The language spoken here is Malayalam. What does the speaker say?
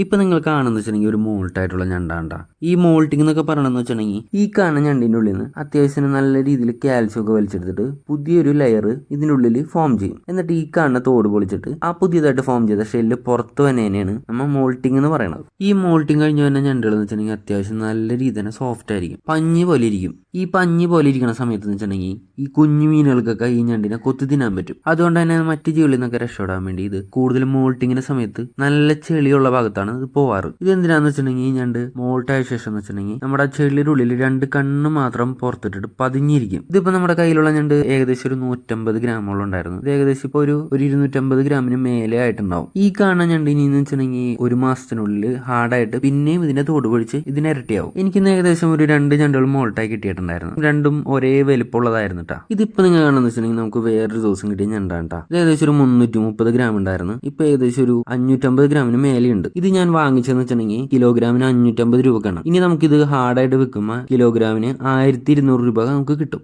ഇപ്പൊ നിങ്ങൾ കാണുന്ന വെച്ചിട്ടുണ്ടെങ്കിൽ ഒരു മോൾട്ട് ആയിട്ടുള്ള ഞണ്ടാണ്ട. ഈ മോൾട്ടിംഗ് എന്നൊക്കെ പറയണമെന്ന് വെച്ചിട്ടുണ്ടെങ്കിൽ ഈ കാണുന്ന ഞണ്ടിന്റെ ഉള്ളിൽ നിന്ന് അത്യാവശ്യം നല്ല രീതിയിൽ കാൽസ്യം ഒക്കെ വലിച്ചെടുത്തിട്ട് പുതിയൊരു ലെയർ ഇതിന്റെ ഉള്ളിൽ ഫോം ചെയ്യും. എന്നിട്ട് ഈ കാണുന്ന തോട് പൊളിച്ചിട്ട് ആ പുതിയതായിട്ട് ഫോം ചെയ്ത ഷെല്ല് പുറത്ത് തന്നെയാണ് നമ്മൾ മോൾട്ടിംഗ് എന്ന് പറയുന്നത്. ഈ മോൾട്ടിംഗ് കഴിഞ്ഞ് തന്നെ ഞണ്ടുകൾ എന്ന് വെച്ചിട്ടുണ്ടെങ്കിൽ അത്യാവശ്യം നല്ല രീതിയിൽ തന്നെ സോഫ്റ്റ് ആയിരിക്കും, പഞ്ഞി പോലെ ഇരിക്കും. ഈ പഞ്ഞി പോലെ ഇരിക്കുന്ന സമയത്ത് വെച്ചിട്ടുണ്ടെങ്കിൽ ഈ കുഞ്ഞു മീനുകൾക്കൊക്കെ ഈ ഞണ്ടിനെ കൊത്തി തിന്നാൻ പറ്റും. അതുകൊണ്ട് തന്നെ മറ്റു ജീവികളിൽ നിന്നൊക്കെ രക്ഷപ്പെടാൻ വേണ്ടി ഇത് കൂടുതൽ മോൾട്ടിങ്ങിന്റെ സമയത്ത് നല്ല ചെളിയുള്ള ഭാഗത്താണ് ഇത് പോവാറ്. ഇത് എന്തിനാന്ന് വെച്ചിട്ടുണ്ടെങ്കിൽ ഞണ്ട് മോൾട്ടായ ശേഷം എന്ന് വെച്ചിട്ടുണ്ടെങ്കിൽ നമ്മുടെ ചെളിയുടെ ഉള്ളിൽ 2 കണ്ണ് മാത്രം പുറത്തിട്ടിട്ട് പതിഞ്ഞിരിക്കും. ഇതിപ്പോ നമ്മുടെ കയ്യിലുള്ള ഞണ്ട് ഏകദേശം ഒരു 150 ഗ്രാമോളം ഉണ്ടായിരുന്നു. ഇത് ഏകദേശം ഇപ്പൊ ഒരു 250 ഗ്രാമിന് മേലെ ആയിട്ടുണ്ടാവും. ഈ കാണുന്ന ഞണ്ട് ഇനി വെച്ചിട്ടുണ്ടെങ്കിൽ ഒരു മാസത്തിനുള്ളിൽ ഹാർഡായിട്ട് പിന്നെയും ഇതിന്റെ തോട് പൊഴിച്ച് ഇതിന് ഇരട്ടിയാവും. എനിക്കിന്ന് ഏകദേശം ഒരു 2 ഞണ്ടുകൾ മോൾട്ടായി കിട്ടിയിട്ടുണ്ടായിരുന്നു. രണ്ടും ഒരേ വലിപ്പമുള്ളതായിരുന്നു കേട്ടോ. ഇതിപ്പോ നിങ്ങൾ കാണുന്ന വെച്ചിട്ടുണ്ടെങ്കിൽ നമുക്ക് വേറൊരു ദിവസം കിട്ടിയ ഞണ്ടാണ് കേട്ടോ. ഇത് ഏകദേശം ഒരു 330 ഗ്രാം ഉണ്ടായിരുന്നു. ഇപ്പൊ ഏകദേശം ഒരു 550 ഗ്രാമിന് മേലെയുണ്ട്. ഇത് ഞാൻ വാങ്ങിച്ചെന്ന് വെച്ചിട്ടുണ്ടെങ്കിൽ കിലോഗ്രാമിന് 550 രൂപക്കാണ്. ഇനി നമുക്കിത് ഹാർഡായിട്ട് വെക്കുമ്പോൾ കിലോഗ്രാമിന് 1200 രൂപ നമുക്ക് കിട്ടും.